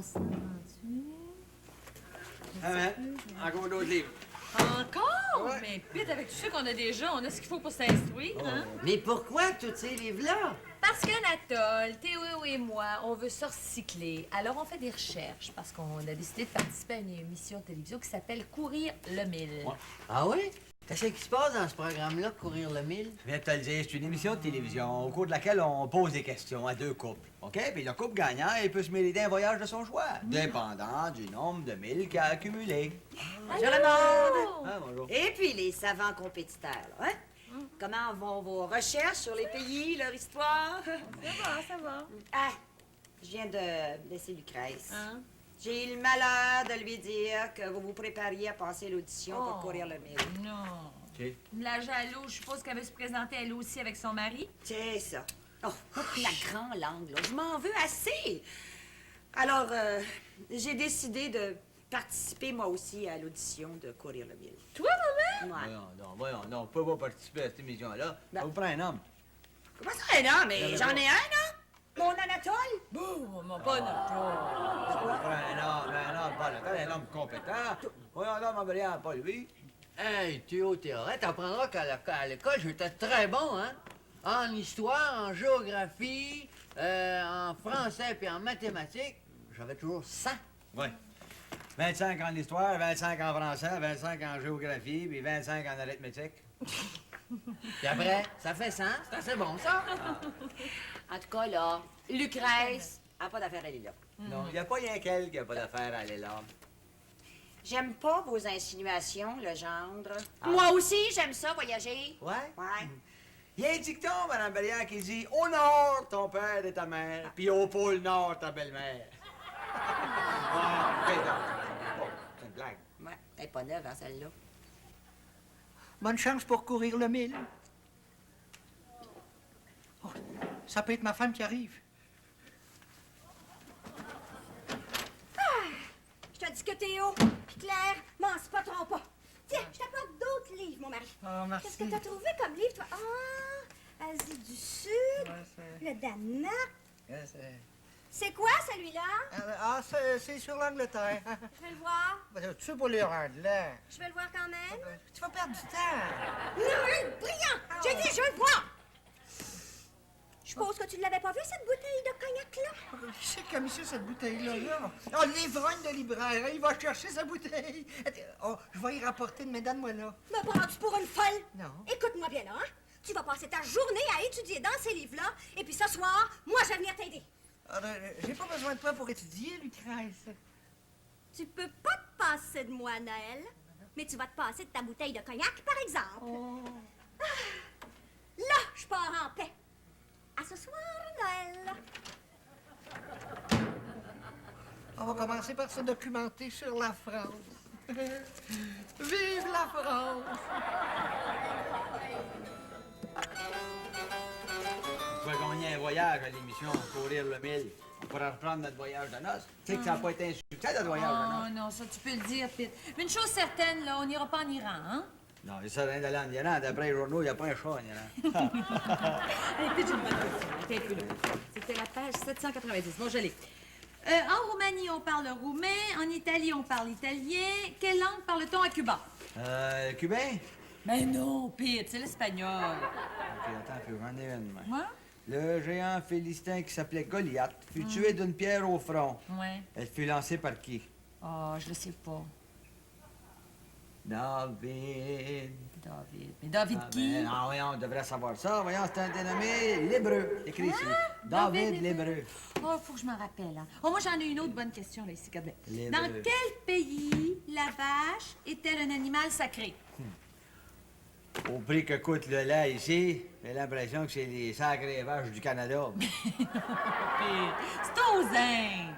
328... Encore d'autres livres. Encore? Ouais. Mais Pete, avec tout ça qu'on a déjà, on a ce qu'il faut pour s'instruire, hein? Mais pourquoi tous ces livres-là? Parce qu'Anatole, Théo et moi, on veut se recycler. Alors, on fait des recherches parce qu'on a décidé de participer à une émission de télévision qui s'appelle Courir le mille. Ouais. Ah oui? Qu'est-ce qui se passe dans ce programme-là, Courir le mille? Je viens de te le dire, c'est une émission de télévision au cours de laquelle on pose des questions à deux couples. OK? Puis le couple gagnant, il peut se mériter un voyage de son choix, dépendant du nombre de milles qu'il a accumulé. Bonjour le monde! Ah, bonjour. Et puis les savants compétiteurs, là, hein? Comment vont vos recherches sur les pays, leur histoire? Ça va. Ah, je viens de laisser Lucrèce. Hein? J'ai eu le malheur de lui dire que vous vous prépariez à passer l'audition pour courir le mille. Non. OK. La jaloux, je suppose qu'elle veut se présenter elle aussi avec son mari. C'est ça. Oh, la grande langue, là. Je m'en veux assez. Alors, j'ai décidé de participer, moi aussi, à l'audition de courir le mille. Toi, maman? Ouais. Voyons, non, vous pouvez pas participer à cette émission-là. Ben. Ça vous prend un homme. Comment ça, non? Mais j'en ai un, non? Mon Anatole? Bon, mon pas Ça vous prend un homme, pas un homme compétent. Voyons, non, mon brillant, pas lui. Hey, Théo, t'apprendras qu'à l'école, j'étais très bon, hein? En histoire, en géographie, en français puis en mathématiques, j'avais toujours 100. Oui. 25 en histoire, 25 en français, 25 en géographie, puis 25 en arithmétique. Puis après, ça fait 100. C'est assez bon, ça. En tout cas, là, Lucrèce n'a pas d'affaire à aller là. Non, il n'y a pas rien qu'elle qui n'a pas d'affaire à aller là. J'aime pas vos insinuations, le gendre. Moi aussi, j'aime ça, voyager. Ouais? Ouais. Il y a un dicton, Mme Belliard, qui dit « Au nord, ton père et ta mère, puis au pôle nord, ta belle-mère. » Ouais, bon, c'est une blague. Ouais, elle est pas neuve, hein, celle-là. Bonne chance pour courir le mille. Oh, ça peut être ma femme qui arrive. Je te dis que Théo, puis Claire, m'en se pas trop pas. Tiens, je t'apporte d'autres livres, mon mari. Oh, merci. Qu'est-ce que t'as trouvé comme livre, toi? Ah, Asie du Sud, le Danemark. C'est quoi, celui-là? C'est sur l'Angleterre. Je vais le voir. Tu sais pas lire anglais. Je vais le voir quand même. Tu vas perdre du temps. Non, brillant! J'ai dit, je vais le voir! Je suppose que tu ne l'avais pas vu, cette bouteille de cognac-là? Qui c'est qui a mis ça, cette bouteille-là? Là? Oh, l'ivrogne de libraire, il va chercher sa bouteille. Oh, je vais y rapporter, mais donne-moi là. Me prends-tu pour une folle? Non. Écoute-moi bien, là, hein? Tu vas passer ta journée à étudier dans ces livres-là, et puis ce soir, moi, je vais venir t'aider. J'ai pas besoin de toi pour étudier, Lucrèce. Tu peux pas te passer de moi, Noël, mais tu vas te passer de ta bouteille de cognac, par exemple. Ah, là, je pars en paix. À ce soir, Noël. On va commencer par se documenter sur la France. Vive la France! On va gagner un voyage à l'émission Courir le mille. On pourra reprendre notre voyage de noces. Tu sais que ça n'a pas été un succès, notre voyage de Oh noces. non, ça tu peux le dire, Pete. Mais une chose certaine, là, on n'ira pas en Iran, hein? Non, il sert rien d'aller en Iran. D'après les journaux, il n'y a pas un chat en Iran. Allez, Pete, j'ai une bonne question. Attends un peu, là. C'était la page 790. Bon, je l'ai. En Roumanie, on parle roumain. En Italie, on parle italien. Quelle langue parle-t-on à Cuba? Cubain? Mais non, Pete, c'est l'espagnol. OK, attends un peu, j'en ai une, moi. Moi? Le géant philistin qui s'appelait Goliath fut tué d'une pierre au front. Ouais. Elle fut lancée par qui? Oh, je le sais pas. David. David. Mais David qui? Ben, non, voyons, on devrait savoir ça. Voyons, c'est un dénommé l'Hébreu. Écrit ici. David l'Hébreu. Oh, faut que je m'en rappelle. Hein. Oh, moi, j'en ai une autre bonne question, là, ici, regarde. L'Hébreu. Dans quel pays la vache est-elle un animal sacré? Au prix que coûte le lait ici, j'ai l'impression que c'est les sacrées vaches du Canada. C'est aux Indes.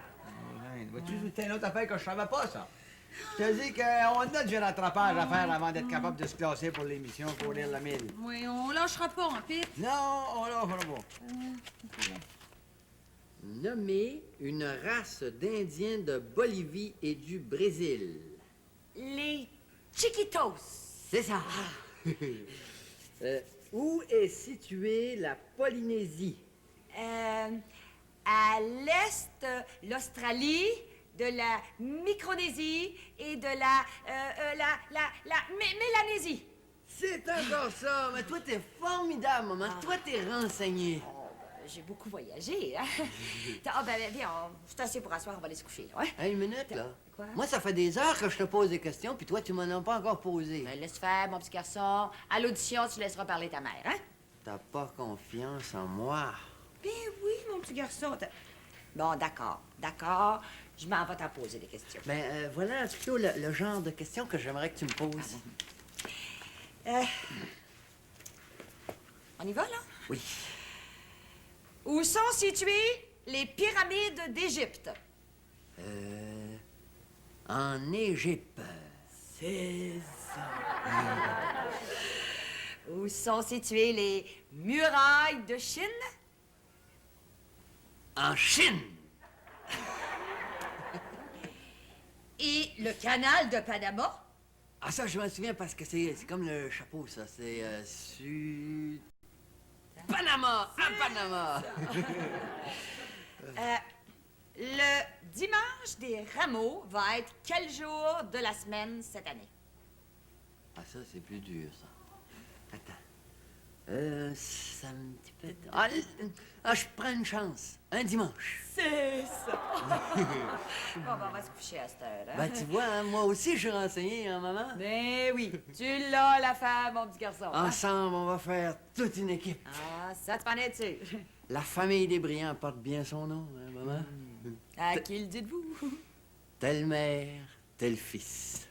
Vois-tu, c'est une autre affaire que je savais pas, ça. Je te dis qu'on a du rattrapage à faire avant d'être capable de se classer pour l'émission Courir le mille. Oui, on lâchera pas, hein, Pete. Non, on l'a pas. Nommer une race d'Indiens de Bolivie et du Brésil. Les Chiquitos. C'est ça. Où est située la Polynésie? À l'est, l'Australie, de la Micronésie et de la Mélanésie. C'est encore ça. Mais toi, t'es formidable, maman. Toi, t'es renseigné. J'ai beaucoup voyagé, hein? Ah, ben, viens, c'est assez pour asseoir, on va aller se coucher, là, ouais? Hey, une minute, là. Quoi? Moi, ça fait des heures que je te pose des questions, puis toi, tu m'en as pas encore posé. Ben, laisse faire, mon petit garçon. À l'audition, tu laisseras parler ta mère, hein? T'as pas confiance en moi. Ben oui, mon petit garçon. Bon, d'accord. Je m'en vais t'en poser des questions. Ben, voilà plutôt le genre de questions que j'aimerais que tu me poses. On y va, là? Oui. Où sont situées les pyramides d'Égypte? En Égypte. C'est ça. Où sont situées les murailles de Chine? En Chine. Et le canal de Panama? Ah, ça, je m'en souviens parce que c'est comme le chapeau, ça. C'est Sud... Panama! À Panama! Le dimanche des Rameaux va être quel jour de la semaine cette année? Ah, ça, c'est plus dur, ça. Attends. Samedi, peut-être... je prends une chance. Un dimanche. C'est ça. Bon, ben, on va se coucher à cette heure, hein? Ben, tu vois, hein, moi aussi, je suis renseigné, hein, maman? Ben oui, tu l'as, la femme, mon petit garçon. hein? Ensemble, on va faire toute une équipe. Ah, ça te prenait dessus. La famille des Briands porte bien son nom, hein, maman? À qui le dites-vous? Telle mère, tel fils.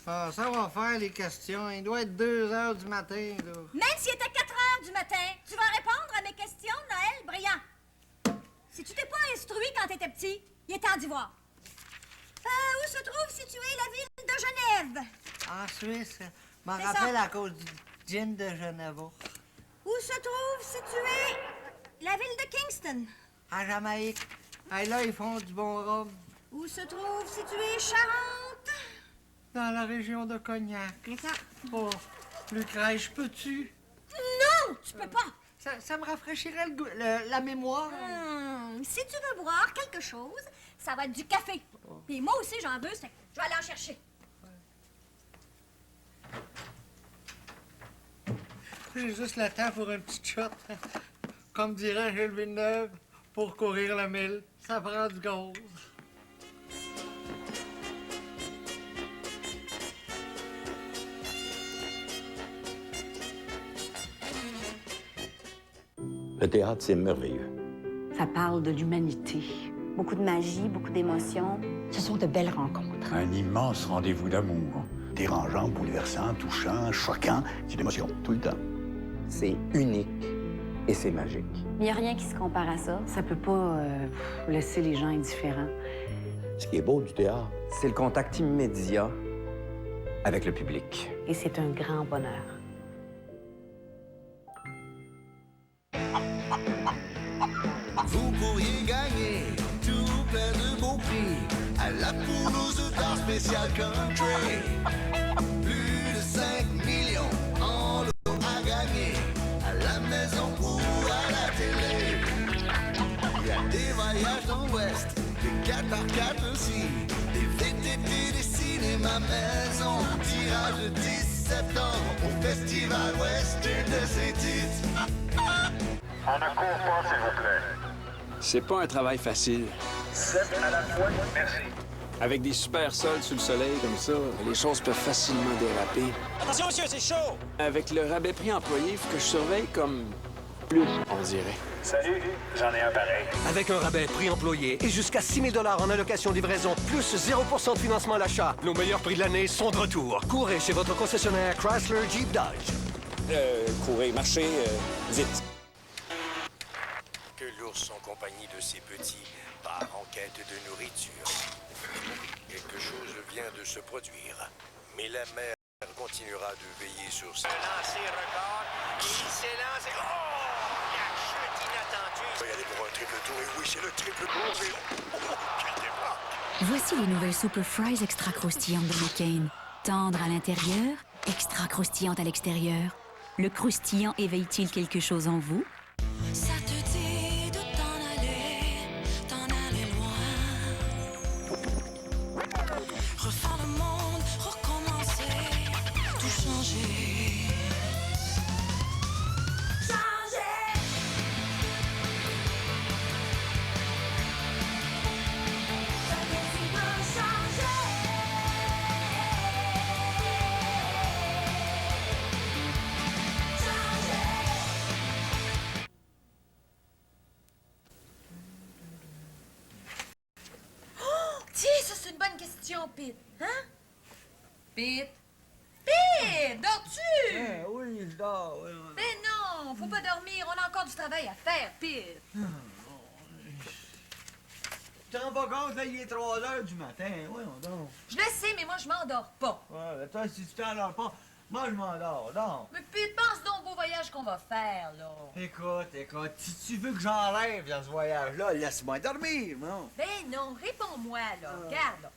Ah, ça va faire les questions. Il doit être 2 heures du matin, là. Même s'il était 4 heures du matin, tu vas répondre à mes questions, Noël Brillant. Si tu t'es pas instruit quand t'étais petit, il est temps d'y voir. Où se trouve située la ville de Genève? En Suisse, je m'en C'est rappelle ça. à cause du gin de Genève. Où se trouve située la ville de Kingston? En Jamaïque. Hey, là, ils font du bon rhum. Où se trouve située Charente? Dans la région de Cognac. C'est ça. Oh, Lucrèce, peux-tu? Non, tu peux pas. Ça me rafraîchirait la mémoire. Si tu veux boire quelque chose, ça va être du café. Puis moi aussi, j'en veux, c'est que je vais aller en chercher. J'ai juste le temps pour un petit shot. Comme dirait Gilles Villeneuve, pour courir le 1000, ça prend du gaz. Le théâtre, c'est merveilleux. Ça parle de l'humanité. Beaucoup de magie, beaucoup d'émotions. Ce sont de belles rencontres. Un immense rendez-vous d'amour. Dérangeant, bouleversant, touchant, choquant. C'est l'émotion, tout le temps. C'est unique et c'est magique. Il n'y a rien qui se compare à ça. Ça peut pas laisser les gens indifférents. Ce qui est beau du théâtre, C'est le contact immédiat avec le public. Et c'est un grand bonheur. Vous pourriez gagner tout plein de beaux prix à la poule aux œufs spécial country. Plus de 5 millions en lot à gagner à la maison ou à la télé. Il y a des voyages dans l'Ouest, des 4x4 aussi, des VTT, des cinémas maison. Tirage le 10 septembre au Festival Western de Saint-Tite. On ne court pas, s'il vous plaît. C'est pas un travail facile. 7 à la fois, merci. Avec des super sols sous le soleil comme ça, les choses peuvent facilement déraper. Attention, monsieur, c'est chaud! Avec le rabais prix employé, il faut que je surveille comme plus, on dirait. Salut, j'en ai un pareil. Avec un rabais prix employé et jusqu'à 6 000 $ en allocation livraison, plus 0% de financement à l'achat, nos meilleurs prix de l'année sont de retour. Courez chez votre concessionnaire Chrysler Jeep Dodge. Courez, marchez, vite. Que l'ours en compagnie de ses petits part en quête de nourriture. Quelque chose vient de se produire, mais la mère continuera de veiller sur sa... Lancer record, il s'est lancé... Oh! La chute inattendue! Il va y aller pour un triple tour, et oui, c'est le triple tour, oh, quel départ! Voici les nouvelles Super Fries extra croustillantes de McCain. Tendre à l'intérieur, extra croustillantes à l'extérieur. Le croustillant éveille-t-il quelque chose en vous? Ça te dit de t'en aller loin. Refaire le monde, recommencer, tout changer. Changer. Ça te dit de changer. Tiens, ça, c'est une bonne question, Pete. Hein? Pete? Pete! Dors-tu? Oui, je dors. Oui. Ben non, faut pas dormir. On a encore du travail à faire, Pete. Tu te rends pas compte, là, il est 3 heures du matin. Oui, on dort. Je le sais, mais moi, je m'endors pas. Ouais, toi, si tu t'endors pas, moi, je m'endors. Non. Mais Pete, pense donc au beau voyage qu'on va faire, là. Écoute, si tu veux que j'en rêve dans ce voyage-là, laisse-moi dormir, non? Ben non, réponds-moi, là. Regarde, là.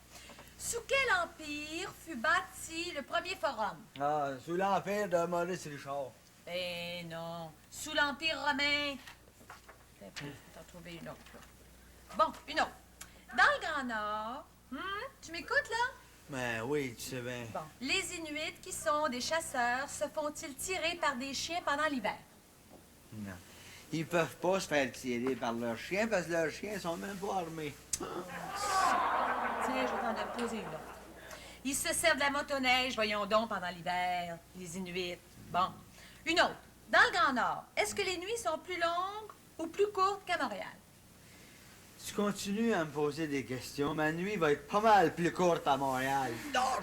Sous quel empire fut bâti le premier forum? Ah, sous l'empire de Maurice Richard. Ben non. Sous l'Empire romain. Attends, je vais t'en trouver une autre, là. Bon, une autre. Dans le Grand Nord, tu m'écoutes, là? Ben oui, tu sais bien. Bon. Les Inuits, qui sont des chasseurs, se font-ils tirer par des chiens pendant l'hiver? Non. Ils peuvent pas se faire tirer par leurs chiens parce que leurs chiens sont même pas armés. Tiens, je vais t'en poser une autre. Ils se servent de la motoneige, voyons donc, pendant l'hiver, les Inuits. Bon. Une autre. Dans le Grand Nord, est-ce que les nuits sont plus longues ou plus courtes qu'à Montréal? Tu continues à me poser des questions, ma nuit va être pas mal plus courte à Montréal. Dors!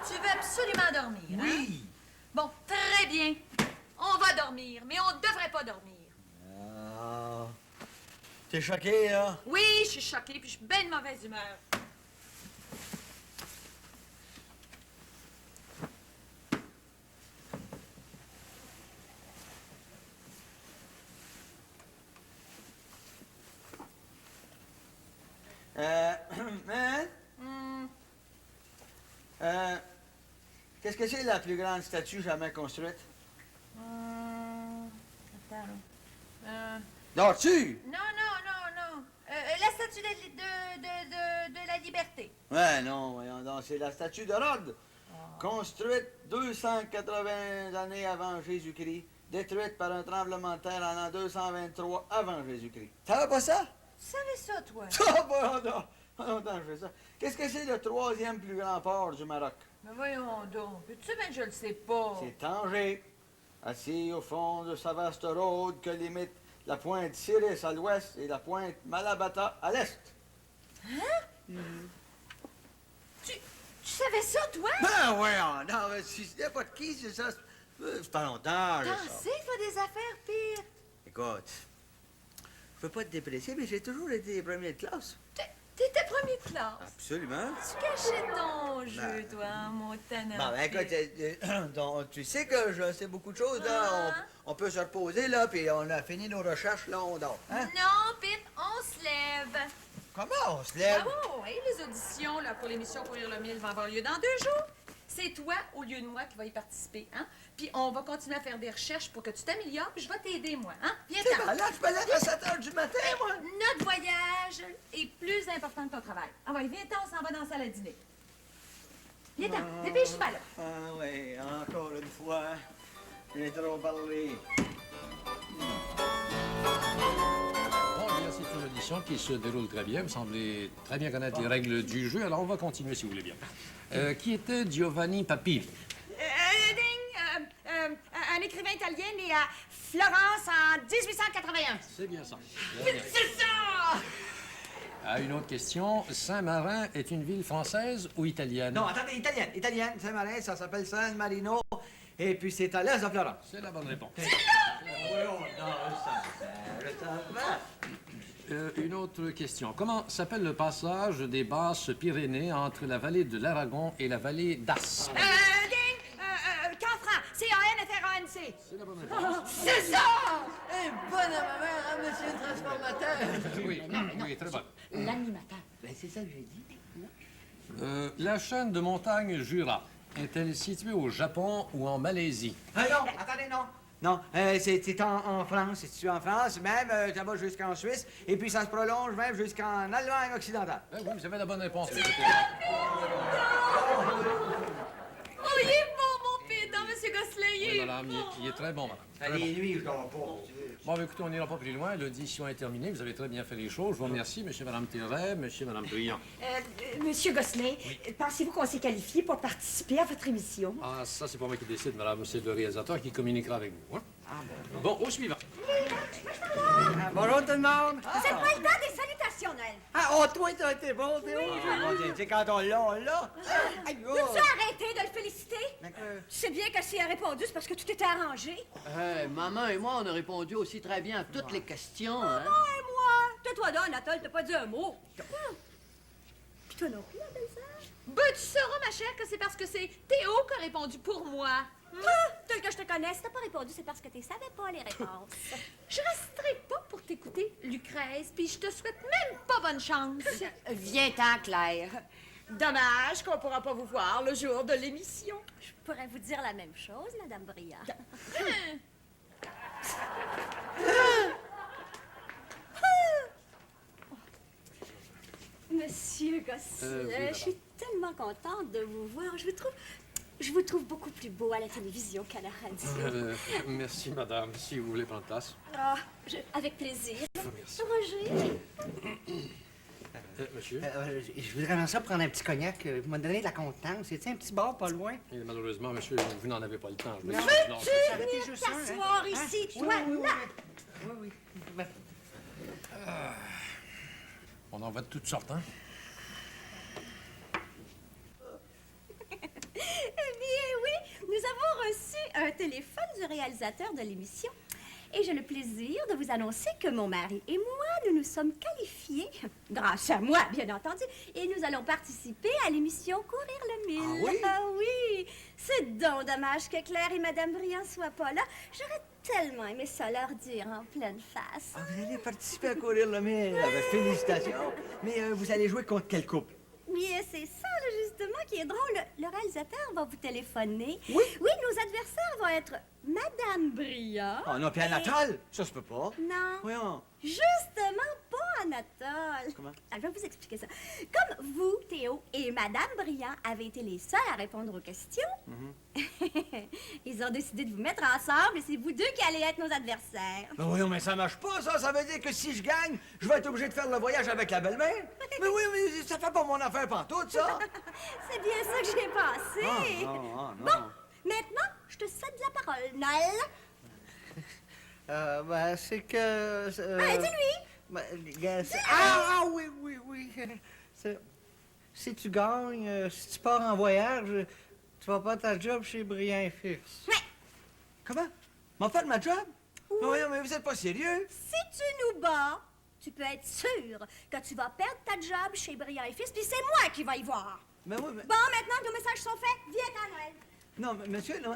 Tu veux absolument dormir, hein? Oui! Bon, très bien. On va dormir, mais on devrait pas dormir. Ah. T'es choqué, là? Oui, je suis choquée, puis je suis bien de mauvaise humeur. Qu'est-ce que c'est la plus grande statue jamais construite? Attends. Dors-tu? Non. La statue de la liberté. Ouais, non, voyons donc, c'est la statue de Rhodes. Construite 280 années avant Jésus-Christ, détruite par un tremblement de terre en l'an 223 avant Jésus-Christ. T'avais pas ça? Tu savais ça, toi? Attends, je fais ça. Qu'est-ce que c'est le 3e plus grand port du Maroc? Mais voyons donc. Tu sais bien que je le sais pas. C'est Tanger, assis au fond de sa vaste rôde que limite la pointe Cyrus à l'ouest et la pointe Malabata à l'est. Hein? Tu savais ça, toi? Ben voyons, non, mais n'importe qui, c'est ça. C'est pas longtemps, là, T'en ça. sais, faire des affaires, Pete. Écoute, je veux pas te dépresser, mais j'ai toujours été premier de classe. T'étais premier de classe. Absolument. Tu cachais ton jeu, toi, hein, mon tannant. Bon, ben écoute, donc, tu sais que je sais beaucoup de choses, là. Ah. On peut se reposer, là, puis on a fini nos recherches, là, on dort. Hein? Non, Pete, on se lève. Comment on se lève? Ah oui, les auditions là, pour l'émission Courir le Mille vont avoir lieu dans 2 jours. C'est toi, au lieu de moi, qui va y participer, hein? Puis on va continuer à faire des recherches pour que tu t'améliores, puis je vais t'aider, moi, hein? Viens-t'en. Là, je me lève à 7 heures du matin, moi. Notre voyage est plus important que ton travail. Ah ouais, viens-t'en, on s'en va dans la salle à dîner. Viens-t'en, dépêche-toi, là. Ah oui, encore une fois, j'ai trop parlé. Bon, eh bien, c'est une audition qui se déroule très bien. Vous semblez très bien connaître les règles du jeu. Alors, on va continuer, si vous voulez bien. Qui était Giovanni Papini? Un écrivain italien né à Florence en 1881. C'est bien ça. C'est ça! Ah, une autre question. Saint-Marin est une ville française ou italienne? Non, attendez, italienne. Saint-Marin, ça s'appelle San Marino, et puis c'est à l'est de Florence. C'est la bonne réponse. Une autre question. Comment s'appelle le passage des Basses Pyrénées entre la vallée de l'Aragon et la vallée d'As? Canfranc, C-A-N-F-R-A-N-C. C'est la bonne réponse. C'est ça! Bonne à ma mère, hein, monsieur le transformateur? Oui, très bonne. L'animateur. Ben, c'est ça que j'ai dit. La chaîne de montagnes Jura est-elle située au Japon ou en Malaisie? Non, attendez, non. Non, c'est en France, c'est situé en France, même ça va jusqu'en Suisse, et puis ça se prolonge même jusqu'en Allemagne occidentale. Oui, vous avez la bonne réponse. Oh, il est bon, mon pédant, M. Gosselin, il Oui, est madame, bon. il est très bon, madame. Allez, lui, je dors pas. Bon, ben, écoutez, on n'ira pas plus loin. L'audition est terminée. Vous avez très bien fait les choses. Je vous remercie, monsieur et madame Thérèse, monsieur et madame Briand. Monsieur Gosselin, pensez-vous qu'on s'est qualifié pour participer à votre émission? Ah, ça, c'est pas moi qui décide, madame. C'est le réalisateur qui communiquera avec vous. Hein? Ah, bon, au suivant. Bonjour tout le monde. C'est pas le temps des salutations, Noël. Ah, oh, toi, t'as été bon, Théo. Tu sais, quand on l'a, on l'a. Peux-tu arrêter de le féliciter? Tu sais bien que s'il a répondu, c'est parce que tout était arrangé. Maman et moi, on a répondu aussi très bien à toutes les questions. Hein? Maman et moi. Tais-toi donc, Anatole, t'as pas dit un mot. Puis toi non plus, la belle-sœur. Ben, tu sauras, ma chère, que c'est parce que c'est Théo qui a répondu pour moi. Tel que je te connais, si t'as pas répondu, c'est parce que tu savais pas les réponses. Je resterai pas pour t'écouter, Lucrèce, puis je te souhaite même pas bonne chance. Viens-t'en, Claire. Dommage qu'on pourra pas vous voir le jour de l'émission. Je pourrais vous dire la même chose, Madame Briand. Monsieur Gosselin, je suis tellement contente de vous voir. Je vous trouve beaucoup plus beau à la télévision qu'à la radio. Merci, madame. Si vous voulez prendre place. Ah, avec plaisir. Merci. Roger. Monsieur? Je voudrais vraiment ça prendre un petit cognac. Vous m'en donnez de la contenance. C'est un petit bar pas loin? Et malheureusement, monsieur, vous n'en avez pas le temps. Veux-tu venir t'asseoir ici, toi, là? Oui. On en voit de toutes sortes, hein? Eh bien, oui, nous avons reçu un téléphone du réalisateur de l'émission. Et j'ai le plaisir de vous annoncer que mon mari et moi, nous nous sommes qualifiés, grâce à moi, bien entendu, et nous allons participer à l'émission Courir le Mille. Ah oui? Ah oui! C'est donc dommage que Claire et Madame Briand soient pas là. J'aurais tellement aimé ça leur dire en pleine face. Ah, vous allez participer à Courir le Mille. Félicitations. Mais vous allez jouer contre quel couple? Oui, c'est ça, là, justement, qui est drôle. Le réalisateur va vous téléphoner. Oui? Oui, nos adversaires vont être Madame Briand. Oh non, puis Anatole? Ça se peut pas. Non. Voyons. Justement pas, Anatole. Comment? Ah, je vais vous expliquer ça. Comme vous, Théo, et Madame Briand avez été les seuls à répondre aux questions, ils ont décidé de vous mettre ensemble et c'est vous deux qui allez être nos adversaires. Ben voyons, mais ça marche pas, ça. Ça veut dire que si je gagne, je vais être obligé de faire le voyage avec la belle-mère. Mais oui, mais ça fait pas mon affaire pantoute, ça. C'est bien ça que j'ai pensé. Non. Bon, maintenant, je te cède la parole, Noël. Ben, c'est que... Dis-lui. Oui. Si tu gagnes, si tu pars en voyage, tu vas pas ta job chez Briand et Fils. Ouais. Comment? M'en faire ma job? Oui. Mais voyons, mais vous êtes pas sérieux? Si tu nous bats, tu peux être sûr que tu vas perdre ta job chez Briand et Fils, puis c'est moi qui vais y voir. Mais oui, mais... Bon, maintenant que nos messages sont faits, viens-t'en, Noël. Non, mais monsieur, non.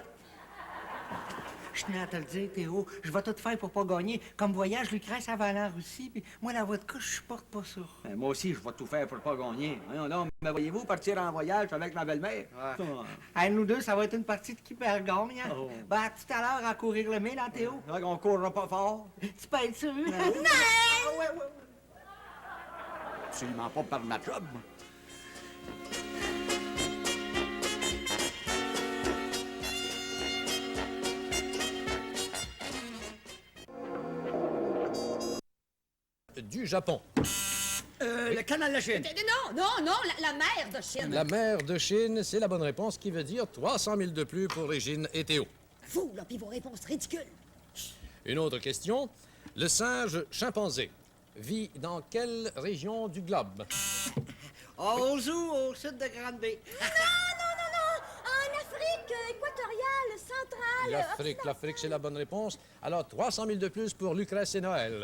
Je tenais à te le dire, Théo. Je vais tout faire pour pas gagner. Comme voyage, Lucrèce avait l'air aussi. Puis moi, la vodka, je supporte pas ça. Ben, moi aussi, je vais tout faire pour pas gagner. Voyons donc, mais voyez-vous, partir en voyage avec ma belle-mère? Hey, nous deux, ça va être une partie de qui perd gagne. Hein? Oh. Ben, à tout à l'heure, à courir le mille, hein, Théo? C'est vrai qu'on courra pas fort. Tu peux être sûr? Noël! Absolument pas par ma job. Du Japon. Le canal de la Chine. Non, la mer de Chine. La mer de Chine, c'est la bonne réponse qui veut dire 300 000 de plus pour Régine et Théo. Vous, là, puis vos réponses ridicules. Une autre question. Le singe chimpanzé vit dans quelle région du globe? Au zoo, au sud de Grande-Bay. Non. En Afrique équatoriale, centrale. L'Afrique, c'est la bonne réponse. Alors, 300 000 de plus pour Lucrèce et Noël.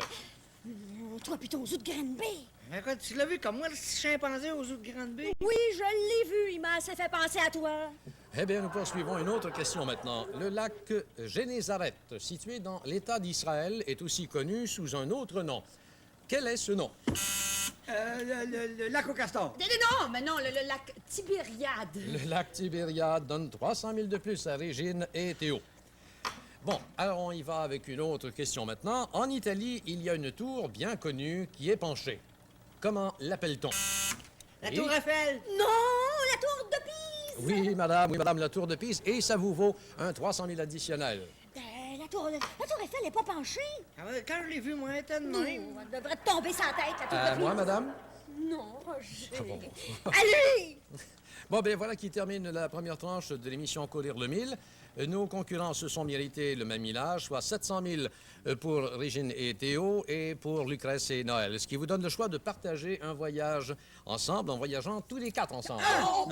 Toi, plutôt aux zoo de Granby. Mais quoi, tu l'as vu comme moi, le petit chimpanzé au zoo de Grande-Bay? Oui, je l'ai vu. Il m'a assez fait penser à toi. Eh bien, nous poursuivons une autre question maintenant. Le lac Génézareth, situé dans l'État d'Israël, est aussi connu sous un autre nom. Quel est ce nom? Le lac au castor. Non, mais non, le lac Tibériade. Le lac Tibériade donne 300 000 de plus à Régine et Théo. Bon, alors on y va avec une autre question maintenant. En Italie, il y a une tour bien connue qui est penchée. Comment l'appelle-t-on? La Oui. tour Eiffel. Non, la tour de Pise! Oui, madame, la tour de Pise. Et ça vous vaut un 300 000 additionnel. La tour Eiffel n'est pas penchée. Ah ouais, quand je l'ai vu, moi, elle était de Non, même. elle devrait tomber sans tête, la tour de Pise. Moi, madame? Non, Roger. Ah bon. Allez! Bon, ben voilà qui termine la première tranche de l'émission Courir le Mille. Nos concurrents se sont mérités le même millage, soit 700 000 pour Régine et Théo et pour Lucrèce et Noël. Ce qui vous donne le choix de partager un voyage ensemble en voyageant tous les 4 ensemble. Non,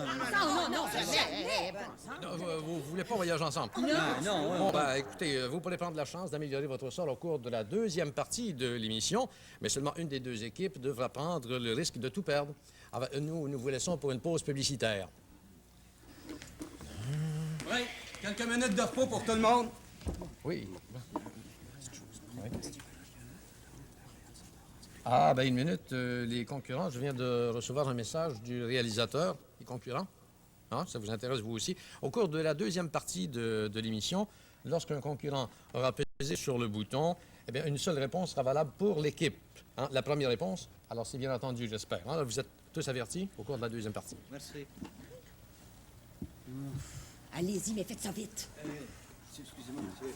Vous voulez pas voyager ensemble? Non. Bon, ben, écoutez, vous pourrez prendre la chance d'améliorer votre sort au cours de la deuxième partie de l'émission, mais seulement une des deux équipes devra prendre le risque de tout perdre. Alors, nous vous laissons pour une pause publicitaire. Oui, quelques minutes de repos pour tout le monde. Oui. Ah, ben une minute, les concurrents, je viens de recevoir un message du réalisateur. Les concurrents? Hein, ça vous intéresse, vous aussi? Au cours de la deuxième partie de l'émission, lorsqu'un concurrent aura pesé sur le bouton, eh bien, une seule réponse sera valable pour l'équipe. Hein, la première réponse, alors c'est bien entendu, j'espère. Hein, vous êtes tous avertis au cours de la deuxième partie. Merci. Allez-y, mais faites ça vite. Excusez-moi, monsieur.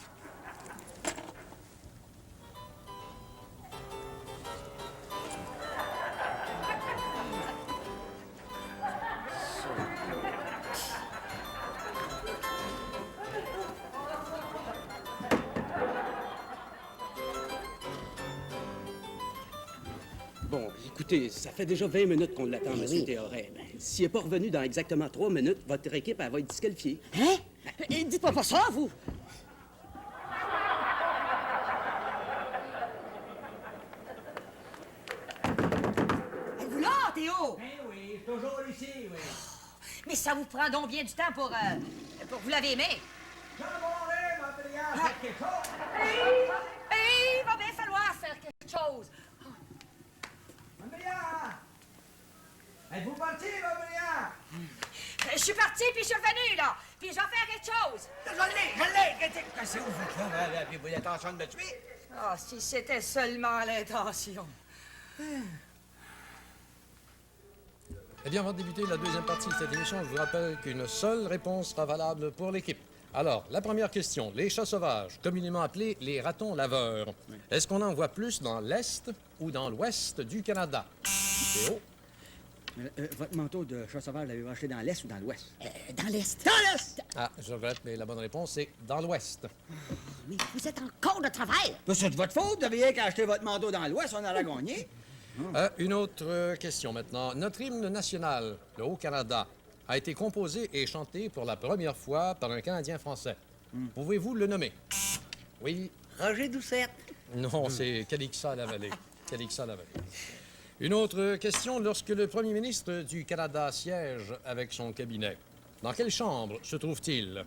Bon, écoutez, ça fait déjà 20 minutes qu'on l'attend, M. Théoret. Ben, s'il n'est pas revenu dans exactement 3 minutes, votre équipe, elle va être disqualifiée. Hein? Dites-moi pas ça, vous! Êtes-vous là, Théo? Eh oui, toujours ici, oui. Mais ça vous prend donc bien du temps pour vous laver les mains. J'en ai ma brillante, faire quelque chose. Il va bien falloir faire quelque chose. Maria! Êtes-vous parti, Maria? Je suis partie, puis je suis revenue, là. Puis je vais faire quelque chose. Je l'ai! Qu'est-ce que vous faites là? Puis vous êtes en train de me tuer? Ah, si c'était seulement l'intention. Eh bien, avant de débuter la deuxième partie de cette émission, je vous rappelle qu'une seule réponse sera valable pour l'équipe. Alors, la première question. Les chats sauvages, communément appelés les ratons laveurs, est-ce qu'on en voit plus dans l'Est ou dans l'Ouest du Canada? Théo? Votre manteau de chat sauvage, l'avez-vous acheté dans l'Est ou dans l'Ouest? Dans l'Est. Dans l'Est! Ah, je regrette, mais la bonne réponse, c'est dans l'Ouest. Mais vous êtes encore de travers. C'est de votre faute, vous aviez qu'à acheter votre manteau dans l'Ouest, on aurait gagné. Une autre question maintenant. Notre hymne national, le Haut-Canada, a été composé et chanté pour la première fois par un Canadien français. Pouvez-vous le nommer? Oui. Roger Doucette. Non, c'est Calixa-la-Vallée. Calixa-la-Vallée. Une autre question. Lorsque le premier ministre du Canada siège avec son cabinet, dans quelle chambre se trouve-t-il?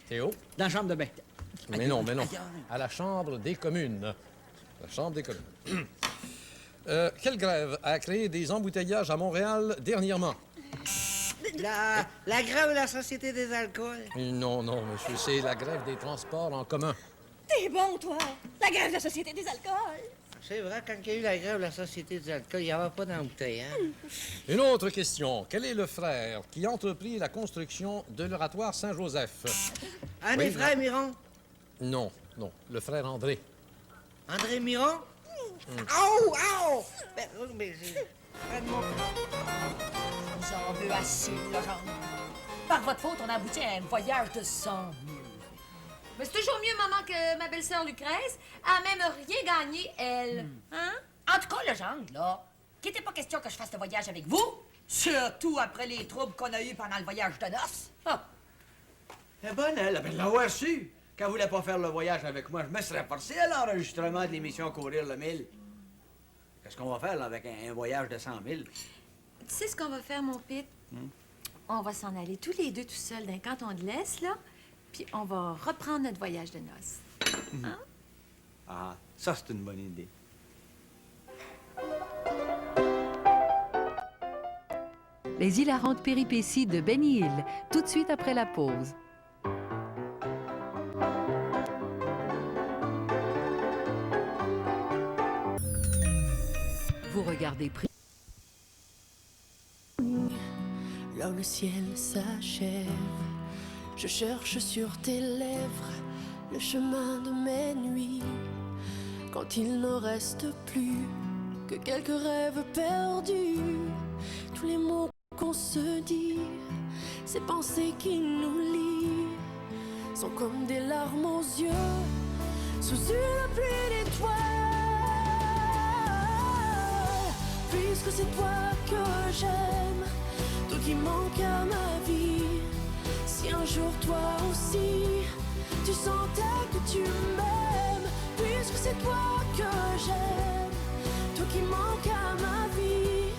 Théo? Dans la chambre de bain. Mais non. À la Chambre des communes. La Chambre des communes. Quelle grève a créé des embouteillages à Montréal dernièrement? La grève de la Société des alcools. Non, monsieur, c'est la grève des transports en commun. T'es bon, toi! La grève de la Société des alcools! C'est vrai, quand il y a eu la grève de la Société des alcools, il n'y avait pas d'embouteillage. Une autre question. Quel est le frère qui entreprit la construction de l'oratoire Saint-Joseph? Un des frères Miron. Non. Le frère André. André Miron? Au! Mais Vous en veux assez, Laurent. Par votre faute, on a abouti à un voyage de 100 000. Mais c'est toujours mieux, maman, que ma belle-sœur Lucrèce. Elle n'a même rien gagné, elle. Hein? En tout cas, le gendre, là, qu'il n'était pas question que je fasse le voyage avec vous, surtout après les troubles qu'on a eus pendant le voyage de noces. Ah. Eh bonne, elle avait l'avoir su. Qu'elle voulait pas faire le voyage avec moi, je me serais forcé à l'enregistrement de l'émission Courir le Mille. Qu'est-ce qu'on va faire là, avec un voyage de 100 000? Tu sais ce qu'on va faire, mon Pete? On va s'en aller tous les deux tout seuls d'un canton de l'Est, là, puis on va reprendre notre voyage de noces. Hein? Ah, ça, c'est une bonne idée. Les hilarantes péripéties de Benny Hill, tout de suite après la pause. Vous regardez Là où le ciel s'achève, je cherche sur tes lèvres le chemin de mes nuits. Quand il n'en reste plus que quelques rêves perdus, tous les mots qu'on se dit, ces pensées qui nous lient, sont comme des larmes aux yeux, sous une pluie d'étoiles. Puisque c'est toi que j'aime, toi qui manques à ma vie. Si un jour toi aussi, tu sentais que tu m'aimes, puisque c'est toi que j'aime, toi qui manques à ma vie,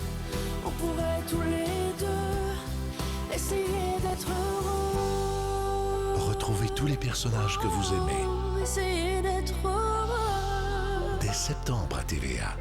on pourrait tous les deux essayer d'être heureux. Retrouvez tous les personnages que vous aimez. Essayer d'être heureux. Dès septembre à TVA.